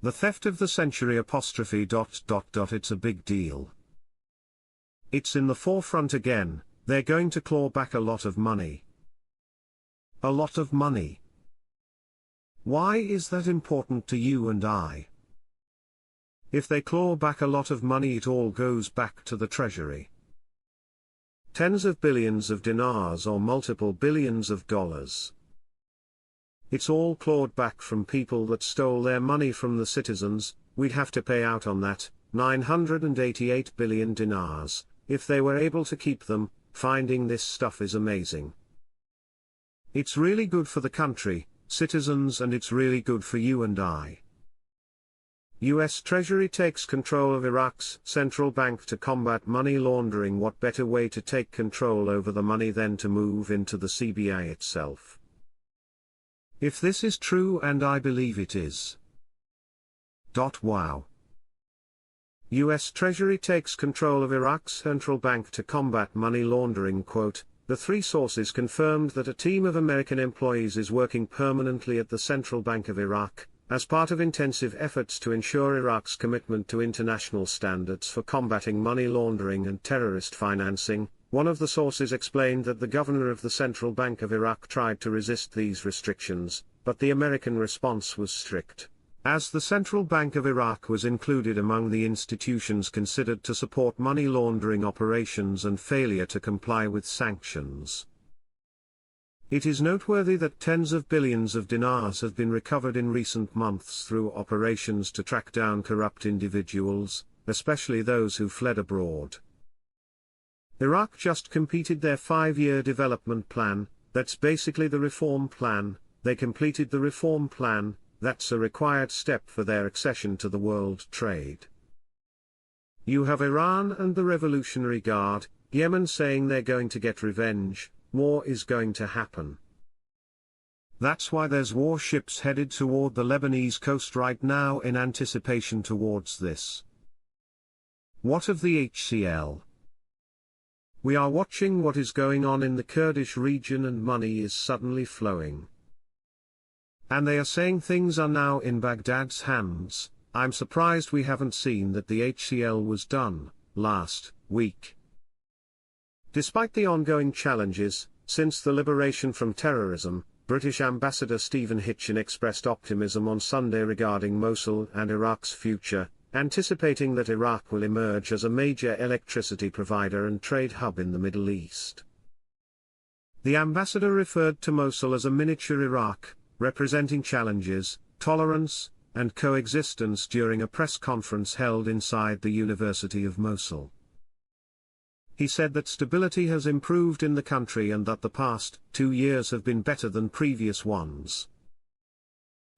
The theft of the century apostrophe ... It's a big deal. It's in the forefront again, they're going to claw back a lot of money. A lot of money. Why is that important to you and I? If they claw back a lot of money, it all goes back to the treasury. Tens of billions of dinars or multiple billions of dollars. It's all clawed back from people that stole their money from the citizens. We'd have to pay out on that, 988 billion dinars, if they were able to keep them. Finding this stuff is amazing. It's really good for the country, citizens, and it's really good for you and I. US Treasury takes control of Iraq's central bank to combat money laundering. What better way to take control over the money than to move into the CBI itself? If this is true, and I believe it is. Wow. US Treasury takes control of Iraq's central bank to combat money laundering. Quote, the three sources confirmed that a team of American employees is working permanently at the Central Bank of Iraq, as part of intensive efforts to ensure Iraq's commitment to international standards for combating money laundering and terrorist financing. One of the sources explained that the governor of the Central Bank of Iraq tried to resist these restrictions, but the American response was strict, as the Central Bank of Iraq was included among the institutions considered to support money laundering operations and failure to comply with sanctions. It is noteworthy that tens of billions of dinars have been recovered in recent months through operations to track down corrupt individuals, especially those who fled abroad. Iraq just completed their 5-year development plan. That's basically the reform plan. They completed the reform plan. That's a required step for their accession to the world trade. You have Iran and the Revolutionary Guard, Yemen, saying they're going to get revenge. War is going to happen. That's why there's warships headed toward the Lebanese coast right now in anticipation towards this. What of the HCL? We are watching what is going on in the Kurdish region, and money is suddenly flowing. And they are saying things are now in Baghdad's hands. I'm surprised we haven't seen that the HCL was done last week. Despite the ongoing challenges, since the liberation from terrorism, British Ambassador Stephen Hitchin expressed optimism on Sunday regarding Mosul and Iraq's future, anticipating that Iraq will emerge as a major electricity provider and trade hub in the Middle East. The ambassador referred to Mosul as a miniature Iraq, representing challenges, tolerance, and coexistence during a press conference held inside the University of Mosul. He said that stability has improved in the country and that the past 2 years have been better than previous ones.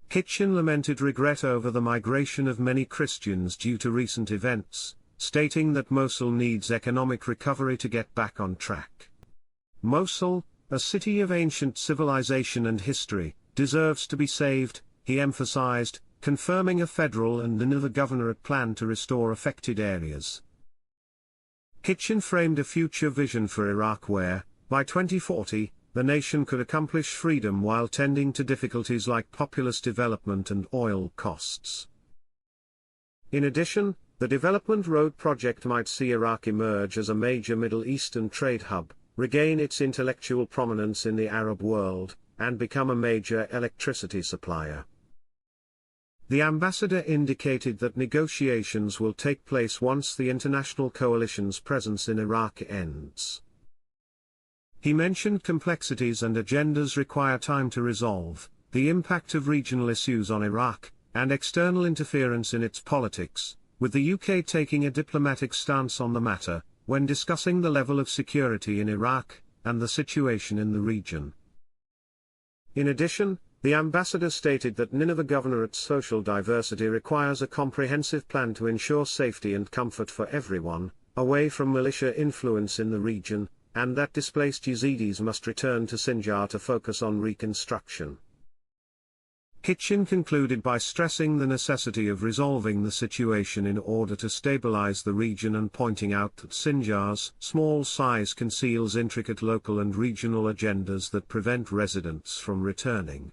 Hitchin lamented regret over the migration of many Christians due to recent events, stating that Mosul needs economic recovery to get back on track. Mosul, a city of ancient civilization and history, deserves to be saved, he emphasized, confirming a federal and Nineveh governorate plan to restore affected areas. Hitchin framed a future vision for Iraq where, by 2040, the nation could accomplish freedom while tending to difficulties like populous development and oil costs. In addition, the Development Road project might see Iraq emerge as a major Middle Eastern trade hub, regain its intellectual prominence in the Arab world, and become a major electricity supplier. The ambassador indicated that negotiations will take place once the international coalition's presence in Iraq ends. He mentioned complexities and agendas require time to resolve, the impact of regional issues on Iraq, and external interference in its politics, with the UK taking a diplomatic stance on the matter, when discussing the level of security in Iraq, and the situation in the region. In addition, the ambassador stated that Nineveh Governorate's social diversity requires a comprehensive plan to ensure safety and comfort for everyone, away from militia influence in the region, and that displaced Yazidis must return to Sinjar to focus on reconstruction. Hitchin concluded by stressing the necessity of resolving the situation in order to stabilize the region and pointing out that Sinjar's small size conceals intricate local and regional agendas that prevent residents from returning.